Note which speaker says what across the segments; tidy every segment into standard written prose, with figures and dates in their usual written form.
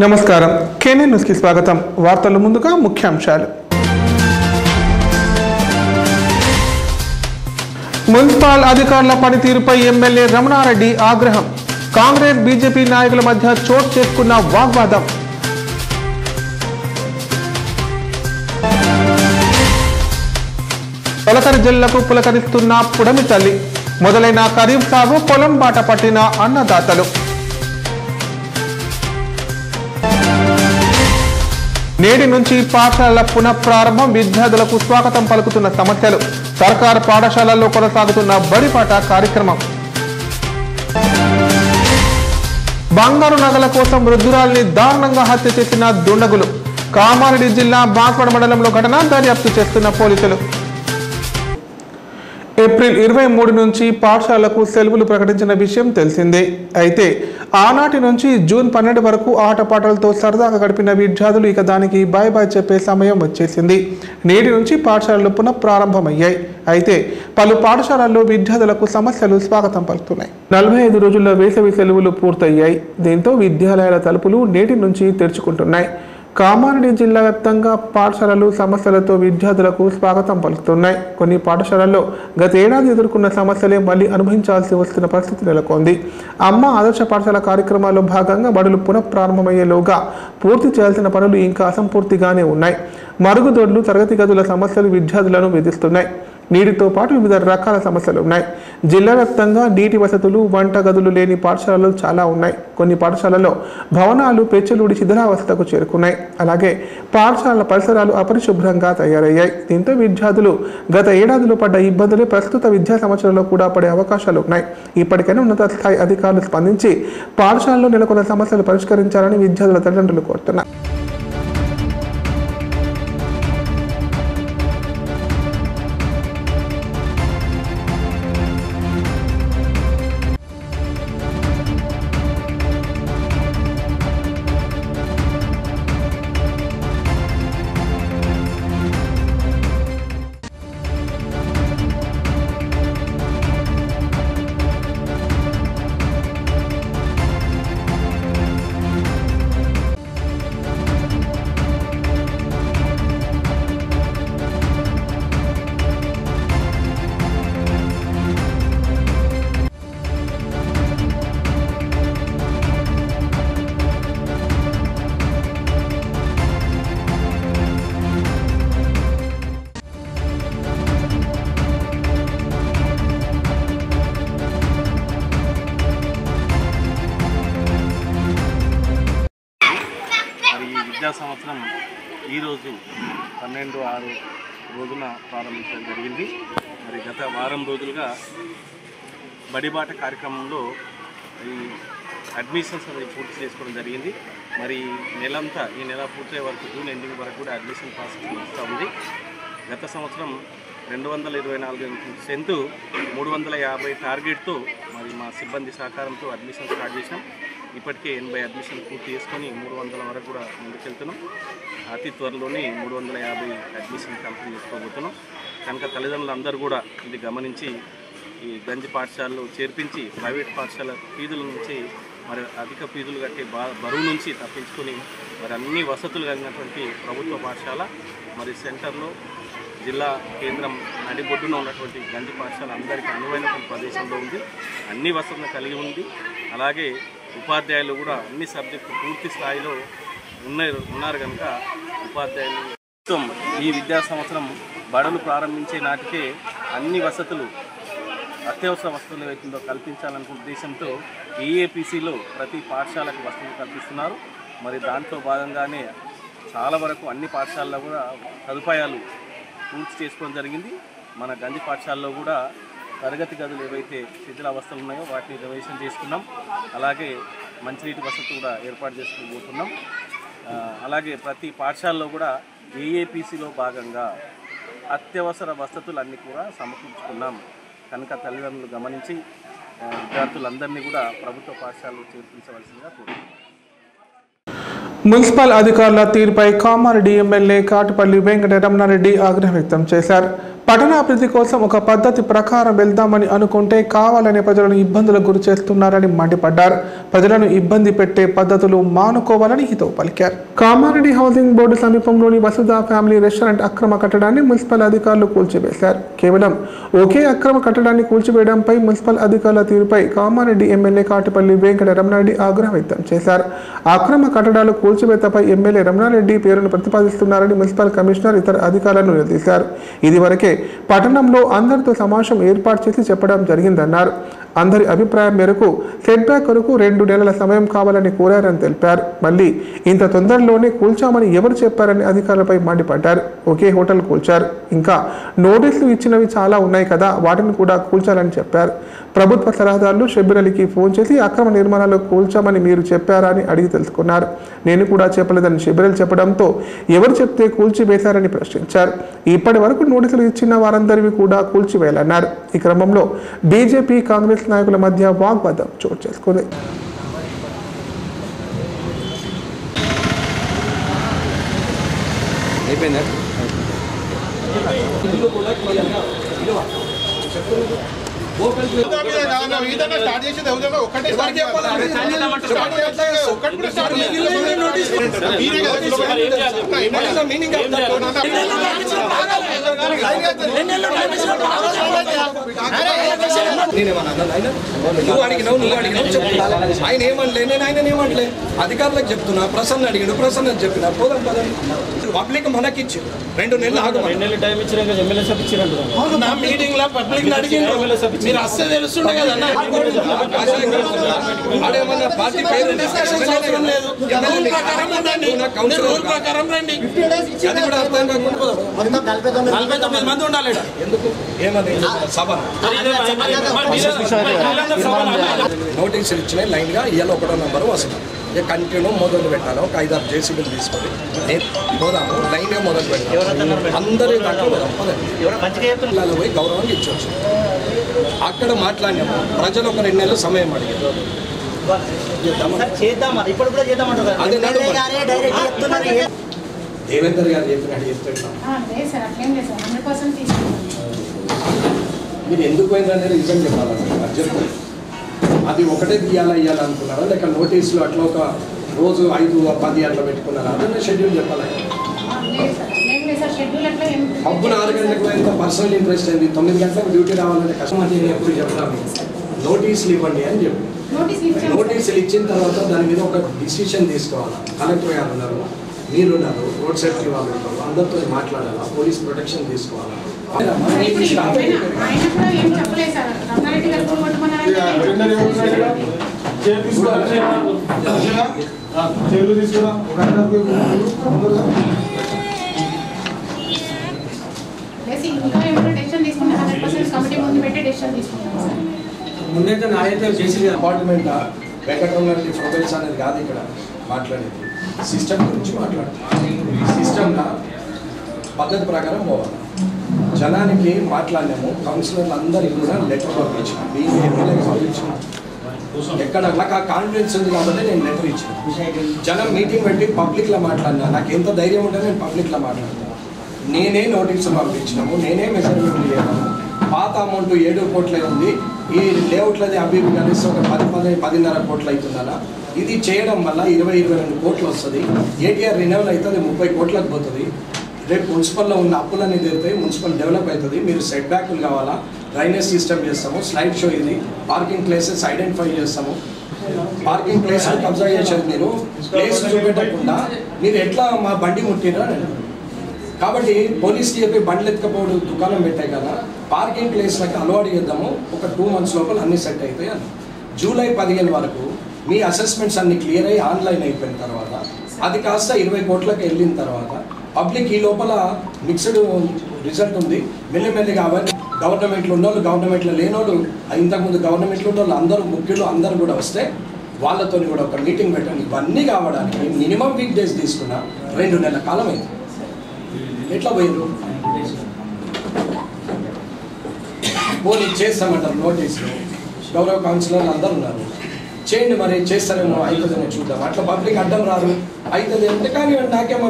Speaker 1: నమస్కారం కేనే న్యూస్ కి స్వాగతం వార్తల ముందుగా ముఖ్యాంశాలు మున్సిపల్ అధికారుల పనితీరుపై ఎమ్మెల్యే రమణారెడ్డి ఆగ్రహం కాంగ్రెస్ బీజేపీ నాయకుల మధ్య చోటు చేసుకున్న వాగ్వాదం తొలకరి జిల్లాకు పులకరిస్తున్న పుడమి తల్లి మొదలైన ఖరీఫ్ సాగు పొలం బాట పట్టిన అన్నదాతలు నేటి నుంచి పాఠశాలల పునఃప్రారంభం విద్యార్థులకు స్వాగతం పలుకుతున్న సమస్యలు సర్కారు పాఠశాలల్లో కొనసాగుతున్న బడిపాట కార్యక్రమం బంగారు నగల కోసం వృద్ధురాల్ని దారుణంగా హత్య చేసిన దుండగులు కామారెడ్డి జిల్లా బాన్స్వాడ మండలంలో ఘటన దర్యాప్తు చేస్తున్న పోలీసులు ఏప్రిల్ 23 నుంచి పాఠశాలకు సెలవులు ప్రకటించిన విషయం తెలిసిందే అయితే ఆనాటి నుంచి జూన్ 12 వరకు ఆటపాటలతో సరదాగా గడిపిన విద్యార్థులు ఇక దానికి బాయ్ బాయ్ చెప్పే సమయం వచ్చేసింది నేటి నుంచి పాఠశాలలు పునఃప్రారంభమయ్యాయి అయితే పలు పాఠశాలల్లో విద్యార్థులకు సమస్యలు స్వాగతం పలుకుతున్నాయి 45 రోజుల వేసవి సెలవులు పూర్తయ్యాయి దీంతో విద్యాలయాల తలుపులు నేటి నుంచి తెరుచుకుంటున్నాయి కామారెడ్డి జిల్లా వ్యాప్తంగా పాఠశాలలు సమస్యలతో విద్యార్థులకు స్వాగతం పలుకుతున్నాయి కొన్ని పాఠశాలల్లో గత ఏడాది ఎదుర్కొన్న సమస్యలే మళ్లీ అనుభవించాల్సి వస్తున్న పరిస్థితి నెలకొంది అమ్మ ఆదర్శ పాఠశాల కార్యక్రమాల్లో భాగంగా బడులు పునఃప్రారంభమయ్యేలోగా పూర్తి చేయాల్సిన పనులు ఇంకా అసంపూర్తిగానే ఉన్నాయి మరుగుదొడ్లు తరగతి గదుల సమస్యలు విద్యార్థులను వేధిస్తున్నాయి నీటితో పాటు వివిధ రకాల సమస్యలు ఉన్నాయి జిల్లా వ్యాప్తంగా నీటి వసతులు వంట గదులు లేని పాఠశాలలు చాలా ఉన్నాయి కొన్ని పాఠశాలలో భవనాలు పెచ్చులుడి శిథిలావస్థకు చేరుకున్నాయి అలాగే పాఠశాలల పరిసరాలు అపరిశుభ్రంగా తయారయ్యాయి దీంతో విద్యార్థులు గత ఏడాదిలో పడ్డ ఇబ్బందులు ప్రస్తుత విద్యా సంవత్సరంలో కూడా పడే అవకాశాలు ఉన్నాయి ఇప్పటికైనా ఉన్నత స్థాయి అధికారులు స్పందించి పాఠశాలలో నెలకొన్న సమస్యలు పరిష్కరించాలని విద్యార్థుల తల్లిదండ్రులు కోరుతున్నారు
Speaker 2: విద్యా సంవత్సరం ఈరోజు 12/6 రోజున ప్రారంభించడం జరిగింది. మరి గత వారం రోజులుగా బడిబాట కార్యక్రమంలో ఈ అడ్మిషన్స్ అనేది పూర్తి చేసుకోవడం జరిగింది. మరి నెలంతా ఈ నెల పూర్తయ్యే వరకు జూన్ ఎండింగ్ వరకు కూడా అడ్మిషన్ ప్రాసెస్ నడుస్తూ ఉంది. గత సంవత్సరం 224 స్ట్రెంత్ 350 టార్గెట్తో మరి మా సిబ్బంది సహకారంతో అడ్మిషన్ స్టార్ట్ చేసాం. ఇప్పటికే 80 అడ్మిషన్ పూర్తి చేసుకొని 300 వరకు కూడా ముందుకెళ్తున్నాం. అతి త్వరలోనే 350 అడ్మిషన్ కంప్లీట్ చేసుకోబోతున్నాం. కనుక తల్లిదండ్రులు అందరూ కూడా ఇది గమనించి ఈ గంజి పాఠశాలలో చేర్పించి ప్రైవేట్ పాఠశాల ఫీజుల నుంచి మరి అధిక ఫీజులు కట్టే బరువు నుంచి తప్పించుకొని మరి అన్ని వసతులు కలిగినటువంటి ప్రభుత్వ పాఠశాల మరి సెంటర్లో జిల్లా కేంద్రం నడిబొడ్డున ఉన్నటువంటి గంజి పాఠశాల అందరికీ అనువైనటువంటి ప్రదేశంలో ఉంది. అన్ని వసతులు కలిగి ఉంది. అలాగే ఉపాధ్యాయులు కూడా అన్ని సబ్జెక్టులు పూర్తి స్థాయిలో ఉన్నారు కనుక ఉపాధ్యాయులు ఈ విద్యా సంవత్సరం బడులు ప్రారంభించే నాటికే అన్ని వసతులు అత్యవసర వసతులు ఏవైతుందో కల్పించాలనుకున్న ఉద్దేశంతో ఏఏపీసీలో ప్రతి పాఠశాలకు వసతులు కల్పిస్తున్నారు. మరి దాంట్లో భాగంగానే చాలా వరకు అన్ని పాఠశాలలో కూడా సదుపాయాలు పూర్తి చేసుకోవడం జరిగింది. మన గంజి పాఠశాలలో కూడా తరగతి గదులు ఏవైతే శిథిలావస్థలు ఉన్నాయో వాటిని రిజర్వేషన్ చేసుకున్నాం. అలాగే మంచినీటి వసతి కూడా ఏర్పాటు చేసుకోబోతున్నాం. అలాగే ప్రతి పాఠశాలలో కూడా ఏఏపీసీలో భాగంగా అత్యవసర వసతులన్నీ కూడా సమకూర్చుకున్నాం. కనుక తల్లిదండ్రులు గమనించి విద్యార్థులందరినీ కూడా ప్రభుత్వ పాఠశాలలో చేర్పించవలసిందిగా కోరుతున్నాం.
Speaker 1: మున్సిపల్ అధికారుల తీరుపై కామారెడ్డి ఎమ్మెల్యే కాటుపల్లి వెంకట రమణారెడ్డి ఆగ్రహం వ్యక్తం చేశారు. పట్టణాభివృద్ధి కోసం ఒక పద్ధతి ప్రకారం వెళ్దామని అనుకుంటే కావాలనే ప్రజలను ఇబ్బందులకు గురి చేస్తున్నారని మండిపడ్డారు. ప్రజలను ఇబ్బంది పెట్టే పద్ధతులు మానుకోవాలని హితవు పలికారు. కామారెడ్డి హౌసింగ్ బోర్డు సమీపంలోని వసుధ ఫ్యామిలీ రెస్టారెంట్ అక్రమ కట్టడాన్ని మున్సిపల్ అధికారులు కూల్చివేశారు. కేవలం ఒకే అక్రమ కట్టడాన్ని కూల్చివేయడంపై మున్సిపల్ అధికారుల తీరుపై కామారెడ్డి ఎమ్మెల్యే కాటిపల్లి వెంకట రమణారెడ్డి ఆగ్రహం వ్యక్తం చేశారు. అక్రమ కట్టడాలు కూల్చివేతపై ఎమ్మెల్యే రమణారెడ్డి పేరును ప్రతిపాదిస్తున్నారని మున్సిపల్ కమిషనర్ ఇతర అధికారులను నిలదీశారు. ఇదివరకే పట్టణంలో అందరితో సమావేశం ఏర్పాటు చేసి చెప్పడం జరిగిందన్నారు. అందరి అభిప్రాయం మేరకు సెట్ బ్యాక్ కొరకు 2 నెలల సమయం కావాలని కోరారని తెలిపారు. మళ్ళీ ఇంత తొందరలోనే కూల్చామని ఎవరు చెప్పారని అధికారులపై మండిపడ్డారు. ఒకే హోటల్ కూల్చారు, ఇంకా నోటీసులు ఇచ్చినవి చాలా ఉన్నాయి కదా, వాటిని కూడా కూల్చాలని చెప్పారు. ప్రభుత్వ సలహాదారులు షబ్బీర్ అలీకి ఫోన్ చేసి అక్రమ నిర్మాణాలు కూల్చామని మీరు చెప్పారా అని అడిగి తెలుసుకున్నారు. నేను కూడా చెప్పలేదని షబ్బీర్ అలీ చెప్పడంతో ఎవరు చెప్తే కూల్చివేశారని ప్రశ్నించారు. ఇప్పటి వరకు నోటీసులు ఇచ్చిన వారందరివి కూడా కూల్చివేయాలన్నారు. ఈ క్రమంలో బీజేపీ కాంగ్రెస్ నాయకుల మధ్య వాగ్వాదం చోటు చేసుకుంది.
Speaker 3: ఆయన ఏమనలే, నేను ఆయన ఏమనలే, అధికారులకు చెప్తున్నా. ప్రసన్న అడిగాడు, ప్రసన్న చెప్పిన పోదాం పదండి. పబ్లిక్ మనకిచ్చి 2 నెలలు ఆగమని
Speaker 4: టైం ఇచ్చిన ఎమ్మెల్యే సభ ఇచ్చినట్టు
Speaker 3: నా మీటింగ్ లో పబ్లిక్ అడిగిండ్రు. మీరు అస్సలు తెలుస్తుండే కదన్నా. ఆడేమన్నా పార్టీ పేరు అవసరం లేదు, రూల్ ప్రకారం రండి, రూల్ ప్రకారం రండి. అది కూడా అర్థం కాకుండా 49 మంది ఉండాలి. ఎందుకు ఏమని సభ నోటీసులు ఇచ్చినాయి లైన్ గా. ఇవాళ 1వ నంబరు వస్తుంది. ఇక కంటిన్యూ మొదలు పెట్టాలి. ఒక 5-6 జేసీబీలు తీసుకొని పోదాము, లైన్ గా మొదలు పెట్టాలి. అందరి దాంట్లో పోదాం, పోయి గౌరవంగా ఇచ్చవచ్చు. అక్కడ మాట్లాడినాము. ప్రజలు ఒక 2 నెలలు సమయం అడిగారు. దేవేందర్ గారు చెప్పినట్టు మీరు ఎందుకు పోయిందనేది రీజన్ చెప్పాలన్నారు. అది చెప్పండి. అది ఒకటే ఇయ్యాలనుకున్నారా, లేక నోటీసులు అట్లా ఒక రోజు 5-10 అట్లా పెట్టుకున్నారా? అదన్నా షెడ్యూల్ చెప్పాలి. అప్పుడు 6 గంటలకు ఎంత పర్సనల్ ఇంట్రెస్ట్ అయింది. 9 గంటలకు డ్యూటీ రావాలంటే కష్టం. అది ఎప్పుడు చెప్తాను, నోటీసులు ఇవ్వండి అని చెప్పి. నోటీసులు ఇచ్చిన తర్వాత దాని మీద ఒక డిసిషన్ తీసుకోవాలి. కలెక్టర్ గారు ఉన్నారు, మీరున్నారు, రోడ్ సేఫ్టీ వాళ్ళు ఉన్నారు, అందరితో మాట్లాడాలా, పోలీస్ ప్రొటెక్షన్ తీసుకోవాలా. ముందైతే నాయైతే చేసి అపార్ట్మెంట్ వెంకటరమణారెడ్డి ప్రొఫైల్స్ అనేది కాదు ఇక్కడ మాట్లాడేది. సిస్టమ్ గురించి మాట్లాడుతున్నాం. సిస్టమ్లో పద్ధతి ప్రకారం పోవాలి. జనానికి మాట్లాడినాము. కౌన్సిలర్లు అందరికీ కూడా లెటర్ పంపించాను. దీన్ని ఎమ్మెల్యేకి పంపించాను. ఎక్కడ నాకు ఆ కాన్ఫిడెన్స్ ఉంది కాబట్టి నేను లెటర్ ఇచ్చాను. జనం మీటింగ్ పెట్టి పబ్లిక్లో మాట్లాడినా. నాకు ఎంత ధైర్యం ఉంటే నేను పబ్లిక్లో మాట్లాడతాను. నేనే నోటీసులు పంపించినాము, నేనే మెజర్మెంట్ చేయను. పాత అమౌంట్ 7 కోట్లే ఉంది. ఈ లేఅవుట్లది అభివృద్ధి కలిసి ఒక 10-10.5 కోట్లు అవుతుందలా. ఇది చేయడం వల్ల 20-22 కోట్లు వస్తుంది. ఏటీఆర్ రినవల్ అవుతుంది, 30 కోట్లకు పోతుంది. రేపు మున్సిపల్లో ఉన్న అప్పులన్నీ తీరుతాయి, మున్సిపల్ డెవలప్ అవుతుంది. మీరు సెట్ బ్యాక్లు కావాలా, డ్రైనేజ్ సిస్టమ్ చేస్తాము, స్లైడ్ షో ఇది, పార్కింగ్ ప్లేసెస్ ఐడెంటిఫై చేస్తాము. పార్కింగ్ ప్లేస్ కబ్జా చేసేది మీరు, ప్లేస్ చూపెట్టకుండా మీరు ఎట్లా మా బండి ముట్టిరా. కాబట్టి పోలీస్కి చెప్పి బండ్లు ఎత్తుకపోవడం దుకాణం పెట్టాయి కదా, పార్కింగ్ ప్లేస్లకి అలవాటు చేద్దాము. ఒక 2 months లోపల అన్నీ సెట్ అవుతాయి అని. జూలై 15 వరకు మీ అసెస్మెంట్స్ అన్ని క్లియర్ అయ్యి ఆన్లైన్ అయిపోయిన తర్వాత అది కాస్త 20 కోట్లకు వెళ్ళిన తర్వాత పబ్లిక్ ఈ లోపల మిక్స్డ్ రిజల్ట్ ఉంది. మెల్లిమెల్లిగా అవన్నీ గవర్నమెంట్లో ఉన్నోళ్ళు, గవర్నమెంట్లో లేనోళ్ళు, ఇంతకుముందు గవర్నమెంట్లో ఉన్న వాళ్ళు అందరూ ముఖ్యులు అందరూ కూడా వస్తే వాళ్ళతో కూడా ఒక మీటింగ్ పెట్టండి. ఇవన్నీ కావడానికి మినిమం వీక్ డేస్ తీసుకున్న 2 నెలల కాలం అయింది. ఎట్లా పోయింది? పోనీ చేస్తామంటారు నోటీసులు. గౌరవ కౌన్సిలర్లు అందరూ ఉన్నారు, చేయండి. మరి చేస్తారేమో, అవుతుందేమో చూద్దాం. అట్లా పబ్లిక్ అడ్డం రారు, అవుతుంది అంటే కానీ నాకేమో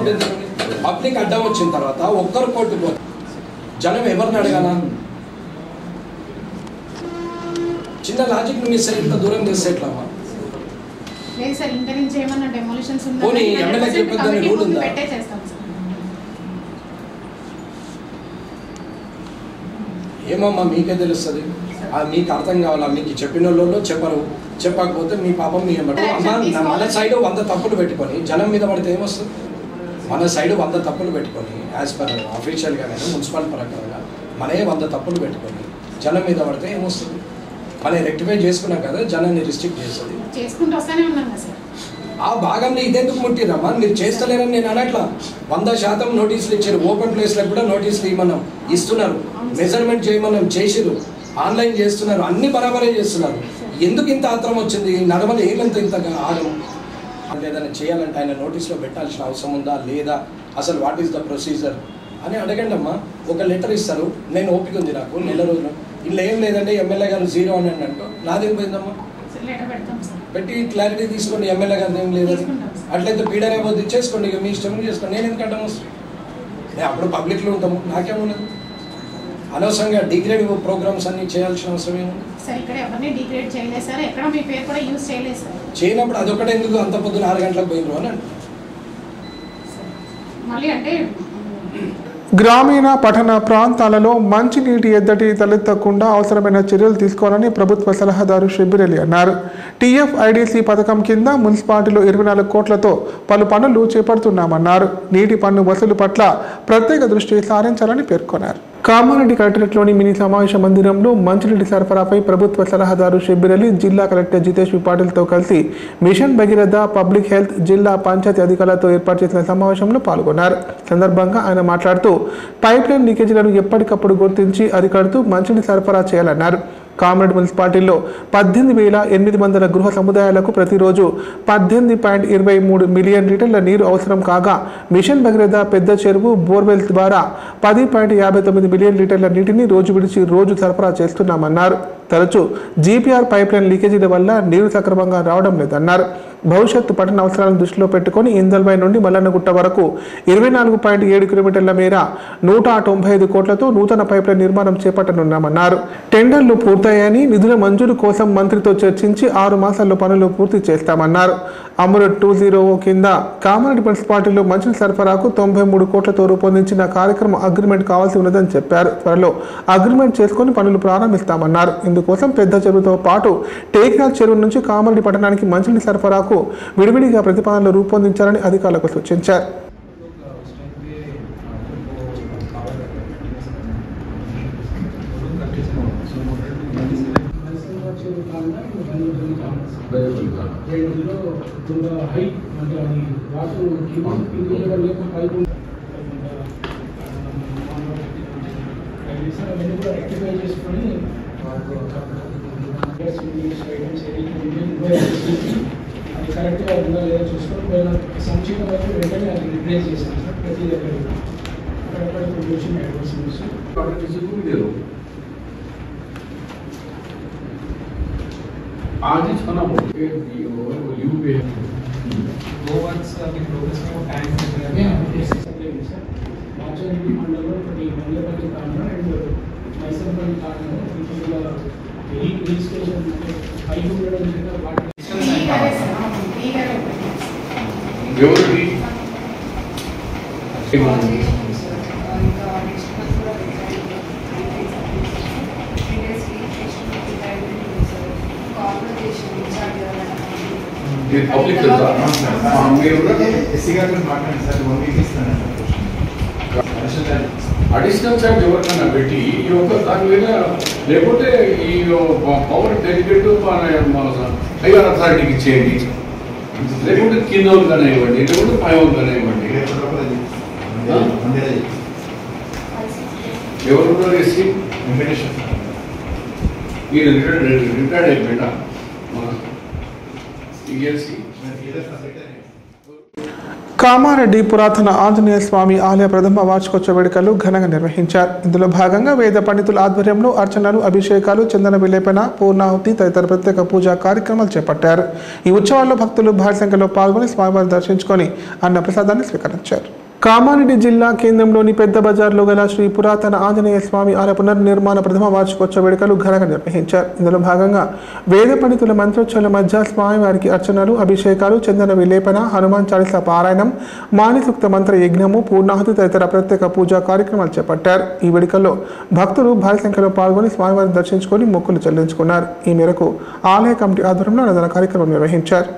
Speaker 3: పబ్లిక్ అడ్డం వచ్చిన తర్వాత ఒక్కరు కోర్టు పోతే జనం ఎవరిని అడగాల? చిన్న లాజిక్ మిస్ అయ్యి ఇంత దూరం చేస్తే ఎట్లా?
Speaker 5: లేదు సార్, ఇంకా నుంచి ఏమన్నా డెమోలిషన్స్ ఉందా?
Speaker 3: పోనీ ఎమ్మెల్యేకి చెప్పొద్దని రూల్ ఉందా?
Speaker 5: పెట్టే చేస్తాం సార్.
Speaker 3: ఏమమ్మా మీకే తెలుస్తుంది, మీకు అర్థం కావాలా? మీకు చెప్పిన వాళ్ళు చెప్పరు, చెప్పకపోతే మీ పాపం మీ ఏమంటారు? అమ్మ మన సైడ్ 100 తప్పులు పెట్టుకొని జనం మీద పడితే ఏమొస్తుంది? మన సైడ్ 100 తప్పులు పెట్టుకొని యాజ్ పర్ అఫీషియల్గా కానీ మున్సిపల్ పరంగా మనే 100 తప్పులు పెట్టుకొని జనం మీద పడితే ఏమొస్తుంది? మనం రెక్టిఫై చేసుకున్నాం కదా, జనాన్ని రిస్ట్రిక్ట్ చేస్తుంది.
Speaker 5: చేసుకుంటూ వస్తానే ఉన్నాం కదా సార్.
Speaker 3: ఆ భాగంలో ఇదెందుకు ముట్టిరమ్మా? మీరు చేస్తలేరని నేను అనట్లా. 100% నోటీసులు ఇచ్చారు. ఓపెన్ ప్లేస్లకు కూడా నోటీసులు ఇవ్వమన్నాం, ఇస్తున్నారు. మెజర్మెంట్ చేయమన్నాం, చేసిరు. ఆన్లైన్ చేస్తున్నారు, అన్ని బరాబరే చేస్తున్నారు. ఎందుకు ఇంత ఆత్రం వచ్చింది? నడవలు ఏమంత ఇంతగా ఆగం అంటే ఏదైనా చేయాలంటే ఆయన నోటీస్లో పెట్టాల్సిన అవసరం ఉందా లేదా, అసలు వాట్ ఈస్ ద ప్రొసీజర్ అని అడగండి అమ్మా. ఒక లెటర్ ఇస్తారు, నేను ఓపిక ఉంది నాకు నెల రోజులు, ఇలా ఏం లేదంటే ఎమ్మెల్యే గారు 0 అని అంటూ నాదేం పోయిందమ్మా? పెట్టి క్లారిటీ తీసుకోండి, ఎమ్మెల్యే గారు ఏం లేదని. అట్లయితే పీడనే పోతే ఇచ్చేసుకోండి, ఇక మీ ఇష్టం చేసుకోండి. నేను ఎందుకంటే నేను అప్పుడు పబ్లిక్లో ఉంటాము, నాకేమున్నది? అనవసరంగా డిగ్రేడ్ ప్రోగ్రామ్స్ అన్ని చేయాల్సిన అవసరం ఏముంది? చేయనప్పుడు అదొకటే ఎందుకు అంత పొద్దున 6 గంటలకు పోయినరు అని
Speaker 5: అంటే
Speaker 1: గ్రామీణ పట్టణ ప్రాంతాలలో మంచినీటి ఎద్దడి తలెత్తకుండా అవసరమైన చర్యలు తీసుకోవాలని ప్రభుత్వ సలహాదారు షబ్బీర్ అలీ అన్నారు. టీఎఫ్ఐడిసి పథకం కింద మున్సిపాలిటీలో 24 కోట్లతో పలు పనులు చేపడుతున్నామన్నారు. నీటి పన్ను వసూలు పట్ల ప్రత్యేక దృష్టి సారించాలని పేర్కొన్నారు. కామారెడ్డి కలెక్టరేట్లోని మినీ సమావేశ మందిరంలో మంచినీటి సరఫరాపై ప్రభుత్వ సలహాదారు షబ్బీర్ అలీ జిల్లా కలెక్టర్ జితేష్ పాటిల్తో కలిసి మిషన్ భగీరథ, పబ్లిక్ హెల్త్, జిల్లా పంచాయతీ అధికారులతో ఏర్పాటు చేసిన సమావేశంలో పాల్గొన్నారు. సందర్భంగా ఆయన మాట్లాడుతూ పైప్లైన్ లీకేజీలను ఎప్పటికప్పుడు గుర్తించి అరికడుతూ మంచినీటి సరఫరా చేయాలన్నారు. కామారెడ్డి మున్సిపాలిటీలో 18,800 గృహ సముదాయాలకు ప్రతిరోజు 18.23 మిలియన్ లీటర్ల నీరు అవసరం కాగా మిషన్ భగీరథ, పెద్ద చెరువు, బోర్వెల్ ద్వారా 10.59 మిలియన్ లీటర్ల నీటిని రోజు విడిచి రోజు సరఫరా చేస్తున్నామన్నారు. తరచూ జీపీఆర్ పైప్లైన్ లీకేజీల వల్ల నీరు సక్రమంగా రావడం లేదన్నారు. భవిష్యత్తు పట్టణ అవసరాలను దృష్టిలో పెట్టుకుని ఇందల్వాయి నుండి మల్లన్నగుట్ట వరకు 24.7 కిలోమీటర్ల మేర 195 కోట్లతో నూతన పైప్లైన్ నిర్మాణం చేపట్టనున్నామన్నారు. టెండర్లు పూర్తయ్యాయని, నిధుల మంజూరు కోసం మంత్రితో చర్చించి 6 మాసాల్లో పనులు పూర్తి చేస్తామన్నారు. అమృత్ 2.0 కింద కామారెడ్డి మున్సిపాలిటీలో మంచినీటి సరఫరాకు 93 కోట్లతో రూపొందించిన కార్యక్రమం అగ్రిమెంట్ కావాల్సి ఉన్నదని చెప్పారు. త్వరలో అగ్రిమెంట్ చేసుకుని పనులు ప్రారంభిస్తామన్నారు. ఇందుకోసం పెద్ద చెరువుతో పాటు టేక్నాథ్ చెరువు నుంచి కామారెడ్డి పట్టణానికి మంచినీటి సరఫరాకు విడివిడిగా ప్రతిపాదనలు రూపొందించాలని అధికారులకు సూచించారు.
Speaker 6: కరెక్ట్గా ఉందా లేదా చూసుకొని పోయిన సంక్షేమం అయితే వెంటనే అది రిప్లేస్ చేశాను సార్. ప్రతి దగ్గర అక్కడక్కడ ప్రొడ్యూషన్ అడ్వర్సరీస్
Speaker 7: आज ही खाना बोलते यू पे
Speaker 6: दो वर्क्स अभी प्रोग्रेस में टाइम लग रहा है सर. माचंडी मंडल ఈ మండలపల్లి కాండ అండ్ మైసంపల్లి కాండ ఇట్లా ఈ స్టేషన్ హై ఉండడం వల్ల వాటి
Speaker 7: ఎవరికి పబ్లిక్ అడిషనల్ చార్జ్ ఎవరికైనా పెట్టి ఈ యొక్క దాని మీద లేకపోతే ఈ పవర్ డెలిగేట్ హైయర్ అథారిటీకి ఇచ్చేయండి, లేకుంటే కింద వాళ్ళు కానీ ఇవ్వండి, లేకుంటే పై వాళ్ళు కానీ ఇవ్వండి. ఎవరు ఉన్నారు ఎస్సీ మీరు రిటైర్డ్ అయిపోయినా
Speaker 1: కామారెడ్డి పురాతన ఆంజనేయ స్వామి ఆలయ ప్రథమ వార్షికోత్సవ వేడుకలు ఘనంగా నిర్వహించారు. ఇందులో భాగంగా వేద పండితుల ఆధ్వర్యంలో అర్చనలు, అభిషేకాలు, చందన విలేపన, పూర్ణాహుతి తదితర ప్రత్యేక పూజా కార్యక్రమాలు చేపట్టారు. ఈ ఉత్సవాల్లో భక్తులు భారీ సంఖ్యలో పాల్గొని స్వామివారిని దర్శించుకొని అన్న ప్రసాదాన్ని స్వీకరించారు. కామారెడ్డి జిల్లా కేంద్రంలోని పెద్ద బజార్లో గల శ్రీ పురాతన ఆంజనేయ స్వామి ఆలయ పునర్నిర్మాణ ప్రథమ వార్షికోత్సవ వేడుకలు ఘనంగా నిర్వహించారు. ఇందులో భాగంగా వేద పండితుల మంత్రోచ్చల మధ్య స్వామివారికి అర్చనలు, అభిషేకాలు, చందన విలేపన, హనుమాన్ చాలీసా పారాయణం, మానిసూక్త మంత్ర యజ్ఞము, పూర్ణాహుతి తదితర ప్రత్యేక పూజా కార్యక్రమాలు చేపట్టారు. ఈ వేడుకల్లో భక్తులు భారీ సంఖ్యలో పాల్గొని స్వామివారిని దర్శించుకొని మొక్కులు చెల్లించుకున్నారు. ఈ మేరకు ఆలయ కమిటీ ఆధ్వర్యంలో అన్నదాన కార్యక్రమం నిర్వహించారు.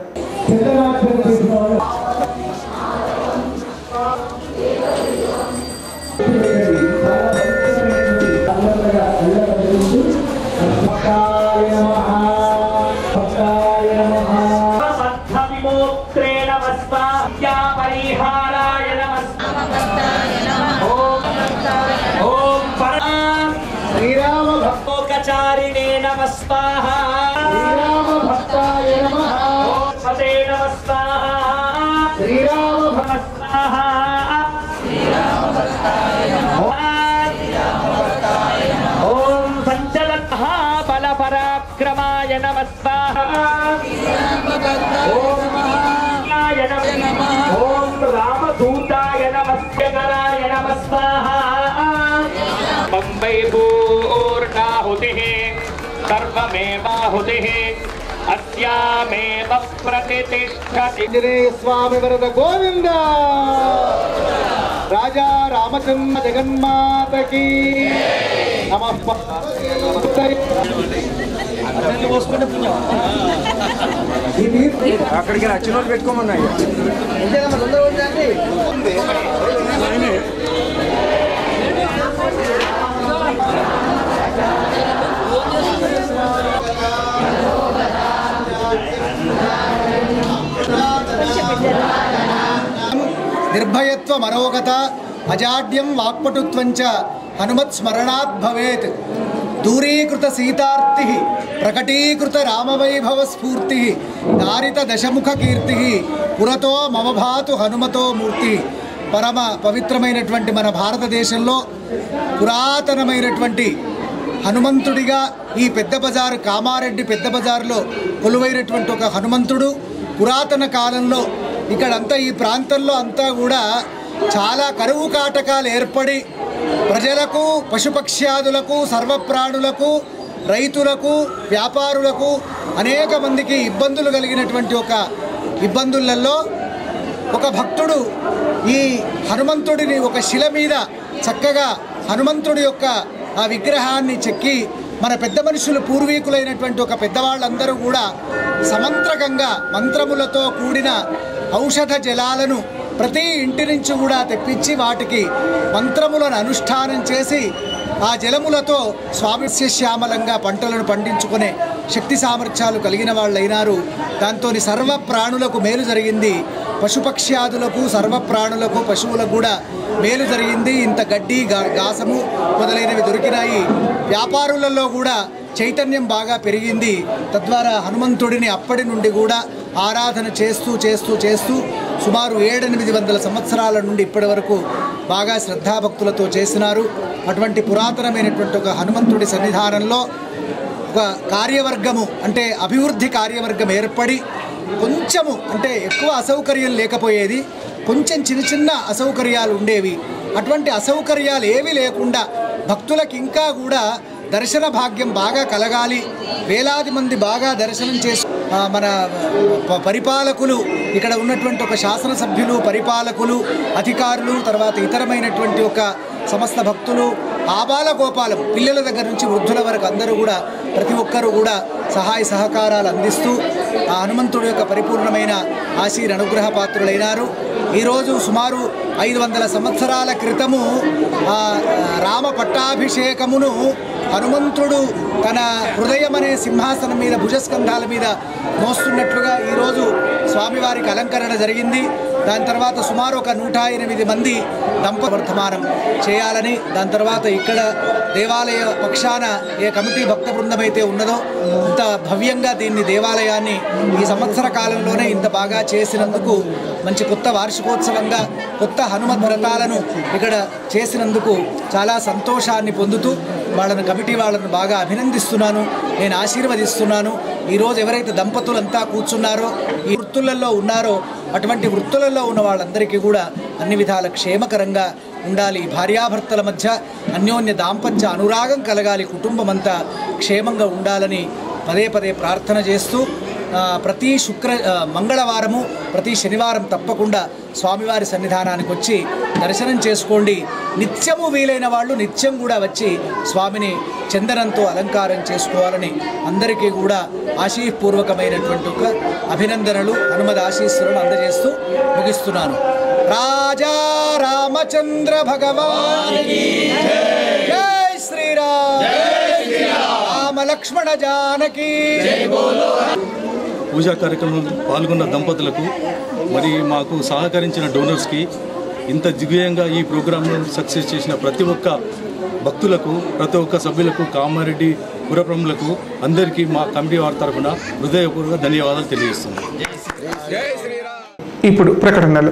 Speaker 8: శ్రీరామ భక్తోకచారిణే నమః స్వాహా. శ్రీరామ భక్తాయ నమః. ఓం పతే నమః స్వాహా. శ్రీరామ భక్తాయ శ్రీరామ భక్తాయ నమః. శ్రీరామ భక్తాయ నమః. ఓం సంచలతః బల పరాక్రమాయ నమః స్వాహా. శ్రీరామ భక్తాయ నమః. ఓం రామదూతాయ నమః. జగరాయ నమః స్వాహా. बम्बै पूर्णाहुतिः सर्वमेवाहुतिः अस्यामेव प्रतिष्ठति. आंजनेय स्वामी वरद गोविंद. राजा रामचंद्र जगन्मात की नमः. అక్కడికి వచ్చిన వాళ్ళు పెట్టుకోమన్నాయి. నిర్భయత్వ మనోగత అజాడ్యం వాక్పటుత్వంచ హనుమత్ స్మరణాత్ భవేత్. దూరీకృత సీతార్తి ప్రకటీకృత రామవైభవ స్ఫూర్తి దారిత దశముఖ కీర్తి పురతో మమభాతు హనుమతో మూర్తి. పరమ పవిత్రమైనటువంటి మన భారతదేశంలో పురాతనమైనటువంటి హనుమంతుడిగా ఈ పెద్ద బజారు కామారెడ్డి పెద్ద బజారులో కొలువైనటువంటి ఒక హనుమంతుడు పురాతన కాలంలో ఇక్కడంతా ఈ ప్రాంతంలో అంతా కూడా చాలా కరువు కాటకాలు ఏర్పడి ప్రజలకు, పశుపక్ష్యాదులకు, సర్వప్రాణులకు, రైతులకు, వ్యాపారులకు అనేక మందికి ఇబ్బందులు కలిగినటువంటి ఒక ఇబ్బందులలో ఒక భక్తుడు ఈ హనుమంతుడిని ఒక శిల మీద చక్కగా హనుమంతుడి యొక్క ఆ విగ్రహాన్ని చెక్కి మన పెద్ద మనుషులు పూర్వీకులైనటువంటి ఒక పెద్దవాళ్ళందరూ కూడా సమంత్రకంగా మంత్రములతో కూడిన ఔషధ జలాలను ప్రతి ఇంటి నుంచి కూడా తెప్పించి వాటికి మంత్రములను అనుష్ఠానం చేసి ఆ జలములతో స్వామిస్య శ్యామలంగా పంటలను పండించుకునే శక్తి సామర్థ్యాలు కలిగిన వాళ్ళైనారు. దాంతో సర్వ ప్రాణులకు మేలు జరిగింది. పశుపక్ష్యాదులకు, సర్వప్రాణులకు, పశువులకు కూడా మేలు జరిగింది. ఇంత గడ్డి, గాసము మొదలైనవి దొరికినాయి. వ్యాపారులలో కూడా చైతన్యం బాగా పెరిగింది. తద్వారా హనుమంతుడిని అప్పటి నుండి కూడా ఆరాధన చేస్తూ చేస్తూ చేస్తూ సుమారు 700-800 సంవత్సరాల నుండి ఇప్పటి వరకు బాగా శ్రద్ధాభక్తులతో చేసినారు. అటువంటి పురాతనమైనటువంటి ఒక హనుమంతుడి సన్నిధానంలో ఒక కార్యవర్గము అంటే అభివృద్ధి కార్యవర్గం ఏర్పడి కొంచెము అంటే ఎక్కువ అసౌకర్యం లేకపోయేది, కొంచెం చిన్న చిన్న అసౌకర్యాలు ఉండేవి. అటువంటి అసౌకర్యాలు ఏవి లేకుండా భక్తులకు ఇంకా కూడా దర్శన భాగ్యం బాగా కలగాలి, వేలాది మంది బాగా దర్శనం చేసి మన పరిపాలకులు ఇక్కడ ఉన్నటువంటి ఒక శాసనసభ్యులు, పరిపాలకులు, అధికారులు, తర్వాత ఇతరమైనటువంటి ఒక సమస్త భక్తులు, ఆబాల గోపాలం పిల్లల దగ్గర నుంచి వృద్ధుల వరకు అందరూ కూడా ప్రతి ఒక్కరూ కూడా సహాయ సహకారాలు అందిస్తూ ఆ హనుమంతుడి యొక్క పరిపూర్ణమైన ఆశీర్ అనుగ్రహ పాత్రులైనారు. ఈరోజు సుమారు 500 సంవత్సరాల క్రితము రామ పట్టాభిషేకమును హనుమంతుడు తన హృదయం అనే సింహాసనం మీద భుజస్కంధాల మీద మోస్తున్నట్లుగా ఈరోజు స్వామివారికి అలంకరణ జరిగింది. దాని తర్వాత సుమారు ఒక 108 మంది వర్తమానం చేయాలని, దాని తర్వాత ఇక్కడ దేవాలయ పక్షాన ఏ కమిటీ భక్త బృందం అయితే ఉన్నదో ఇంత భవ్యంగా దీన్ని దేవాలయాన్ని ఈ సంవత్సర కాలంలోనే ఇంత బాగా చేసినందుకు మంచి కొత్త వార్షికోత్సవంగా కొత్త హనుమత్ వ్రతాలను ఇక్కడ చేసినందుకు చాలా సంతోషాన్ని పొందుతూ వాళ్ళని కమిటీ వాళ్ళను బాగా అభినందిస్తున్నాను, నేను ఆశీర్వదిస్తున్నాను. ఈరోజు ఎవరైతే దంపతులంతా కూర్చున్నారో ఈ వృత్తులలో ఉన్నారో అటువంటి వృత్తులలో ఉన్న వాళ్ళందరికీ కూడా అన్ని విధాల క్షేమకరంగా ఉండాలి. భార్యాభర్తల మధ్య అన్యోన్య దాంపత్య అనురాగం కలగాలి, కుటుంబమంతా క్షేమంగా ఉండాలని పదే పదే ప్రార్థన చేస్తూ ప్రతి మంగళవారము ప్రతి శనివారం తప్పకుండా స్వామివారి సన్నిధానానికి వచ్చి దర్శనం చేసుకోండి. నిత్యము వీలైన వాళ్ళు నిత్యం కూడా వచ్చి స్వామిని చందనంతో అలంకారం చేసుకోవాలని అందరికీ కూడా ఆశీపూర్వకమైనటువంటి ఒక అభినందనలు, హనుమద్ ఆశీస్సులను అందజేస్తూ ముగిస్తున్నాను. రాజా రామచంద్ర భగవాన్ జై శ్రీరామ్, రామ లక్ష్మణ జానకి.
Speaker 2: పూజా కార్యక్రమంలో పాల్గొన్న దంపతులకు, మరి మాకు సహకరించిన డోనర్స్కి, ఇంత దివ్యంగా ఈ ప్రోగ్రాంను సక్సెస్ చేసిన ప్రతి ఒక్క భక్తులకు, ప్రతి ఒక్క సభ్యులకు, కామారెడ్డి పురప్రములకు అందరికీ మా కమిటీ వారి తరఫున హృదయపూర్వక ధన్యవాదాలు తెలియజేస్తున్నాం.
Speaker 1: ఇప్పుడు ప్రకటనలు.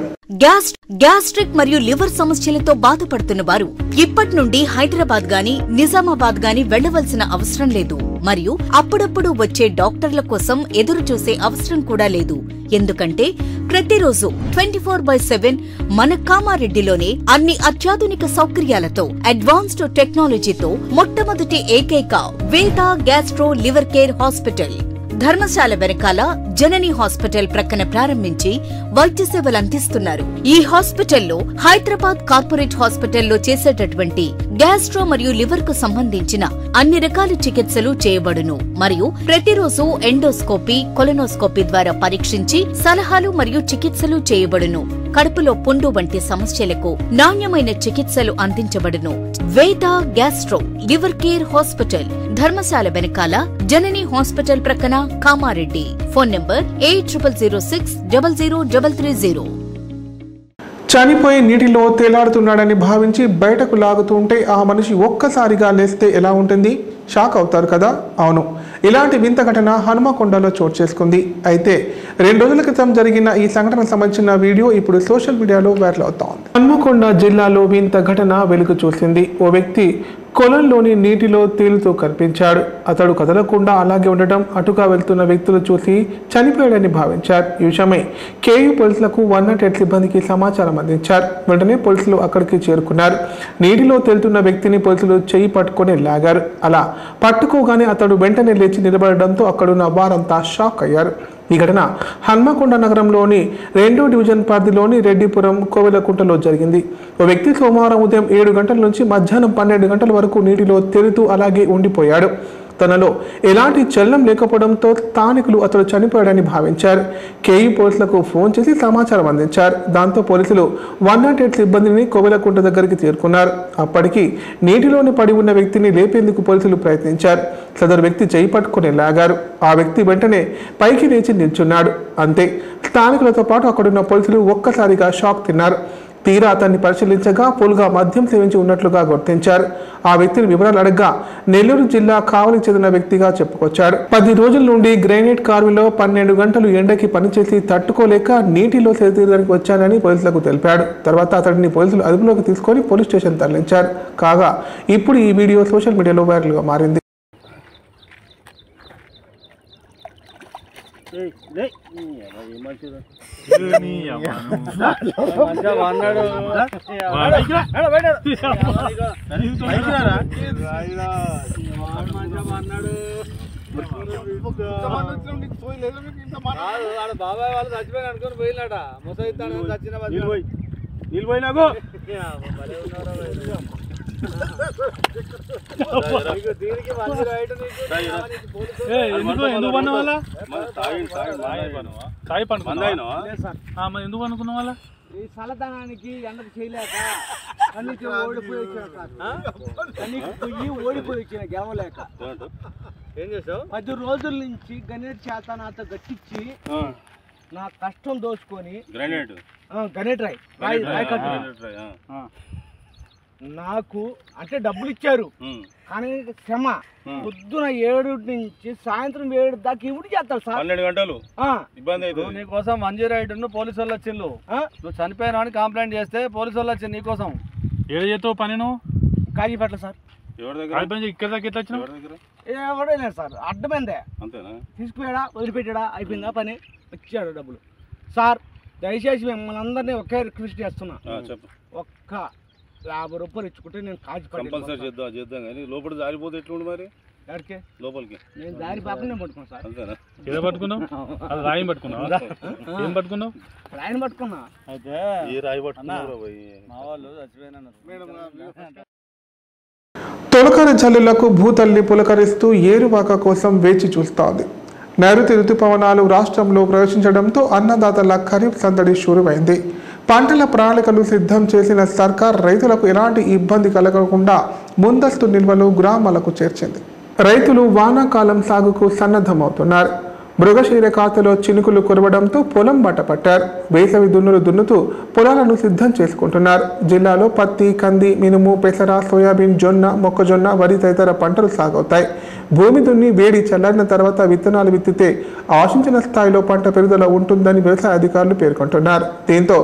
Speaker 9: గ్యాస్ట్రిక్ మరియు లివర్ సమస్యలతో బాధపడుతున్న వారు ఇప్పటి నుండి హైదరాబాద్ గాని నిజామాబాద్ గాని వెళ్లవలసిన అవసరం లేదు. మరియు అప్పుడప్పుడు వచ్చే డాక్టర్ల కోసం ఎదురు చూసే అవసరం కూడా లేదు. ఎందుకంటే ప్రతిరోజు 24/7 మన కామారెడ్డిలోనే అన్ని అత్యాధునిక సౌకర్యాలతో, అడ్వాన్స్డ్ టెక్నాలజీతో మొట్టమొదటి ఏకైక వేద gastro liver care hospital Dharamshala వెనకాల జనని హాస్పిటల్ ప్రక్కన ప్రారంభించి వైద్య సేవలు అందిస్తున్నారు. ఈ హాస్పిటల్లో హైదరాబాద్ కార్పొరేట్ హాస్పిటల్లో చేసేటటువంటి గ్యాస్ట్రో మరియు లివర్ కు సంబంధించిన అన్ని రకాల చికిత్సలు చేయబడును. మరియు ప్రతిరోజు ఎండోస్కోపీ, కొలనోస్కోపీ ద్వారా పరీక్షించి సలహాలు మరియు చికిత్సలు చేయబడును. కడుపులో పుండు వంటి సమస్యలకు నాణ్యమైన చికిత్సలు అందించబడును. వేద gastro liver care hospital Dharamshala వెనకాల జనని హాస్పిటల్ ప్రక్కన కామారెడ్డి. Phone number 8006000330.
Speaker 1: చనిపోయి నీటిలో తేలాడుతున్నాడని భావించి బయటకు లాగుతుంటే ఆ మనిషి ఒక్కసారిగా లేస్తే ఎలా ఉంటుంది? షాక్ అవుతారు కదా? అవును, ఇలాంటి వింత ఘటన హనుమకొండలో చోటు చేసుకుంది. అయితే 2 రోజుల క్రితం జరిగిన ఈ సంఘటనకు సంబంధించిన వీడియో ఇప్పుడు సోషల్ మీడియాలో వైరల్ అవుతా ఉంది. హనుమకొండ జిల్లాలో వింత ఘటన వెలుగు చూసింది. ఓ వ్యక్తి కొలంలోని నీటిలో తేలుతూ కనిపించాడు. అతడు కదలకుండా అలాగే ఉండటం అటుగా వెళ్తున్న వ్యక్తులు చూసి చనిపోయాడని భావించారు. ఈ విషయమై కేయూ పోలీసులకు 108 సిబ్బందికి సమాచారం అందించారు. వెంటనే పోలీసులు అక్కడికి చేరుకున్నారు. నీటిలో తేలుతున్న వ్యక్తిని పోలీసులు చెయ్యి పట్టుకొని లాగారు. అలా పట్టుకోగానే అతడు వెంటనే లేచి నిలబడడంతో అక్కడున్న వారంతా షాక్ అయ్యారు. ఈ ఘటన హన్మకొండ నగరంలోని 2వ డివిజన్ పరిధిలోని రెడ్డిపురం కోవెలకుంటలో జరిగింది. ఓ వ్యక్తి సోమవారం ఉదయం 7 గంటల నుంచి మధ్యాహ్నం 12 గంటల వరకు నీటిలో తేలుతూ అలాగే ఉండిపోయాడు. తనలో ఎలాంటి చలనం లేకపోవడంతో స్థానికులు అతడు చనిపోయాడని భావించారు. కేయూ పోలీసులకు ఫోన్ చేసి సమాచారం అందించారు. దాంతో పోలీసులు 108 సిబ్బందిని కోవెలకుంట దగ్గరికి చేరుకున్నారు. అప్పటికి నీటిలోని పడి ఉన్న వ్యక్తిని లేపేందుకు పోలీసులు ప్రయత్నించారు. సదరు వ్యక్తి చేయి పట్టుకుని లాగారు. ఆ వ్యక్తి వెంటనే పైకి లేచి నిల్చున్నాడు. అంతే, స్థానికులతో పాటు అక్కడున్న పోలీసులు ఒక్కసారిగా షాక్ తిన్నారు. తీరా అతన్ని పరిశీలించగా పూల్గా మద్యం సేవించి ఉన్నట్లుగా గుర్తించారు. ఆ వ్యక్తిని వివరాలు అడగ్గా నెల్లూరు జిల్లా కావలికి చెందిన వ్యక్తిగా చెప్పుకొచ్చాడు. 10 రోజుల నుండి గ్రైనేట్ కార్మిలో 12 గంటలు ఎండకి పనిచేసి తట్టుకోలేక నీటిలో సేదడానికి వచ్చానని పోలీసులకు తెలిపాడు. తర్వాత అతడిని పోలీసులు అదుపులోకి తీసుకొని పోలీస్ స్టేషన్ తరలించారు. కాగా ఇప్పుడు ఈ వీడియో సోషల్ మీడియాలో వైరల్గా మారింది.
Speaker 10: బాబాయ్ వాళ్ళు చచ్చిపోయి అనుకుని పోయినట ముసైతాను చచ్చిన దీనికి
Speaker 6: ఎందుకు అనుకున్న వాళ్ళ
Speaker 10: ఈ చల్లదనానికి ఎండకు చేయలేక కన్నీకి ఓడిపోయి వచ్చిన గెలవలేక ఏం చేసావు? 10 రోజుల నుంచి గణేట్ చేత నాతో గట్టించి నా కష్టం దోచుకొని గణేట్ రాయ్ నాకు అంటే డబ్బులు ఇచ్చారు, కానీ శ్రమ పొద్దున 7 నుంచి సాయంత్రం 7 దాకా ఇవి చేస్తారు సార్.
Speaker 2: 12 గంటలు ఇబ్బంది అవుతుంది.
Speaker 10: నీకోసం 108 పోలీసు వాళ్ళు వచ్చిండు. నువ్వు చనిపోయినా అని కంప్లైంట్ చేస్తే పోలీసు వాళ్ళు వచ్చింది నీకోసం.
Speaker 6: ఏడు చేస్తావు పని నువ్వు?
Speaker 10: కాజీపేటలో సార్.
Speaker 6: ఎవరి దగ్గర ఇక్కడ దాకా ఎట్లా వచ్చినావు?
Speaker 10: ఎవడే లేదు సార్, అడ్డమైందే.
Speaker 2: అంతేనా?
Speaker 10: తీసుకుపోయాడా, వదిలిపెట్టాడా, అయిపోయిందా పని, వచ్చాడు డబ్బులు. సార్ దయచేసి మిమ్మల్ని అందరినీ ఒకే రిక్వెస్ట్ చేస్తున్నా, ఒక్క 50 రూపాయలు ఇచ్చుకుంటే నేను కాజు
Speaker 2: కంపల్సరీ చేద్దాం కానీ లోపల జారిపోతే ఎట్లుండి మరి
Speaker 10: ఎక్కడికి
Speaker 2: లోపలికి
Speaker 10: నేను దారి పాపనే పట్టుకున్నాను సార్.
Speaker 2: అంతేనా?
Speaker 4: ఏదో పట్టుకున్నావు? అది రాయి పట్టుకున్నావు? ఏం పట్టుకున్నావు?
Speaker 10: రాయిని పట్టుకున్నా.
Speaker 2: అయితే ఏ రాయి పట్టుకున్నావు?
Speaker 10: మా వాళ్ళు చచ్చిపోయినా.
Speaker 1: తొలకరి జల్లులకు భూతల్లి పులకరిస్తూ ఏరువాక కోసం వేచి చూస్తోంది. నైరుతి రుతుపవనాలు రాష్ట్రంలో ప్రవేశించడంతో అన్నదాతల ఖరీఫ్ సందడి షురువైంది. పంటల ప్రణాళికలు సిద్ధం చేసిన సర్కార్ రైతులకు ఎలాంటి ఇబ్బంది కలగకుండా ముందస్తు నిల్వలు గ్రామాలకు చేర్చింది. రైతులు వానాకాలం సాగుకు సన్నద్ధమవుతున్నారు. మృగశీర ఖాతాలో చినుకులు కురవడంతో పొలం బాట పట్టారు. వేసవి దున్నులు దున్నుతూ పొలాలను సిద్ధం చేసుకుంటున్నారు. జిల్లాలో పత్తి, కంది, మినుము, పెసర, సోయాబీన్, జొన్న, మొక్కజొన్న, వరి తదితర పంటలు సాగవుతాయి. భూమి దున్ని వేడి చల్లారిన తర్వాత విత్తనాలు విత్తితే ఆశించిన స్థాయిలో పంట పెరుగుదల ఉంటుందని వ్యవసాయ అధికారులు పేర్కొంటున్నారు. దీంతో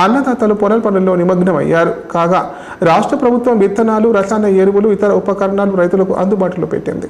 Speaker 1: అన్నదాతలు పొలాల పనుల్లో నిమగ్నమయ్యారు. కాగా రాష్ట్ర ప్రభుత్వం విత్తనాలు, రసాయన ఎరువులు, ఇతర ఉపకరణాలు రైతులకు అందుబాటులో పెట్టింది.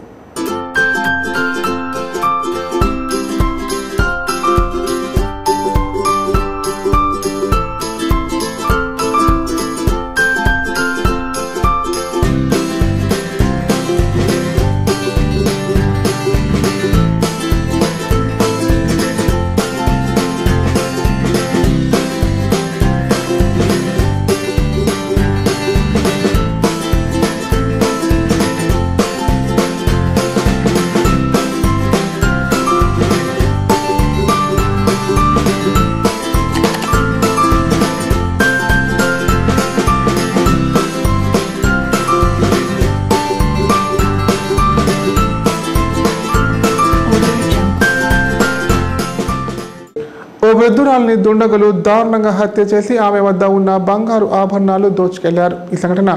Speaker 1: ఓ వృద్ధురాలిని దుండగులు దారుణంగా హత్య చేసి ఆమె వద్ద ఉన్న బంగారు ఆభరణాలు దోచుకెళ్లారు. ఈ సంఘటన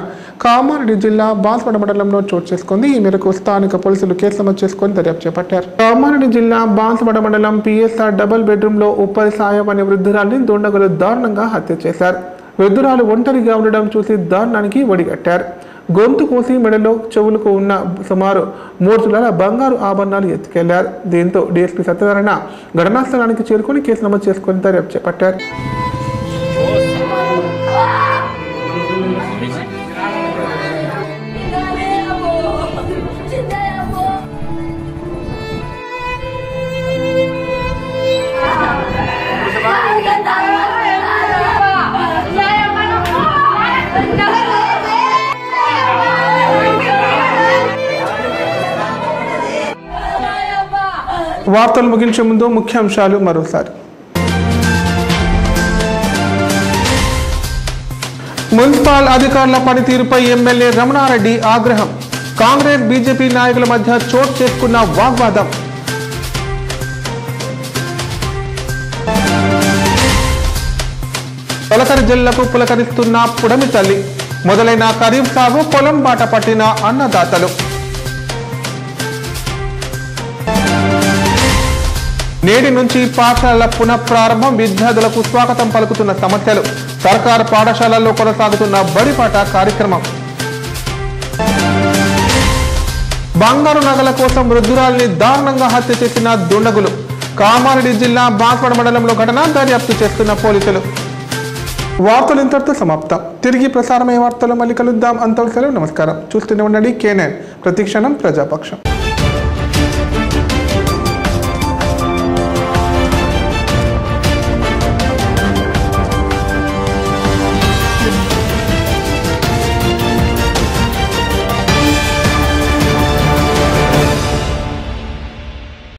Speaker 1: కామారెడ్డి జిల్లా బాన్స్వాడ మండలంలో చోటు చేసుకుంది. ఈ మేరకు స్థానిక పోలీసులు కేసు నమోదు చేసుకుని దర్యాప్తు చేపట్టారు. కామారెడ్డి జిల్లా బాన్స్వాడ మండలం పిఎస్ఆర్ డబుల్ బెడ్రూమ్ లో ఉప్పరి సాయం అనే వృద్ధురాలిని దుండగులు దారుణంగా హత్య చేశారు. వృద్ధురాలు ఒంటరిగా ఉండడం చూసి దారుణానికి ఒడిగట్టారు. గొంతు కోసి మెడలో చెవులకు ఉన్న సుమారు 3 తులాల బంగారు ఆభరణాలు ఎత్తుకెళ్లారు. దీంతో డీఎస్పీ సత్యనారాయణ ఘటనా స్థలానికి చేరుకుని కేసు నమోదు చేసుకుని దర్యాప్తు చేపట్టారు. వార్తలు ముగించే ముందు ముఖ్యాంశాలు మరోసారి. మున్సిపల్ అధికారుల పనితీరుపై ఎమ్మెల్యే రమణారెడ్డి ఆగ్రహం. కాంగ్రెస్ బీజేపీ నాయకుల మధ్య చోటు చేసుకున్న వాగ్వాదం. తొలకరి జిల్లాకు పులకరిస్తున్న పుడమి తల్లి. మొదలైన ఖరీఫ్ సాగు పొలం బాట పట్టిన అన్నదాతలు. నేటి నుంచి పాఠశాలల పునఃప్రారంభం. విద్యార్థులకు స్వాగతం పలుకుతున్న సమస్యలు. సర్కారు పాఠశాలల్లో కొనసాగుతున్న బడిపాట కార్యక్రమం. బంగారు నగల కోసం వృద్ధురాల్ని దారుణంగా హత్య చేసిన దుండగులు. కామారెడ్డి జిల్లా బాన్స్వాడ మండలంలో ఘటన దర్యాప్తు చేస్తున్న పోలీసులు. వార్తలు ఇంతటితో సమాప్తం. తిరిగి ప్రసారమయ్యే వార్తలు మళ్ళీ కలుద్దాం. అంతవరకు సెలవు. నమస్కారం. చూస్తూనే ఉండండి K9 ప్రతిక్షణం ప్రజాపక్షం.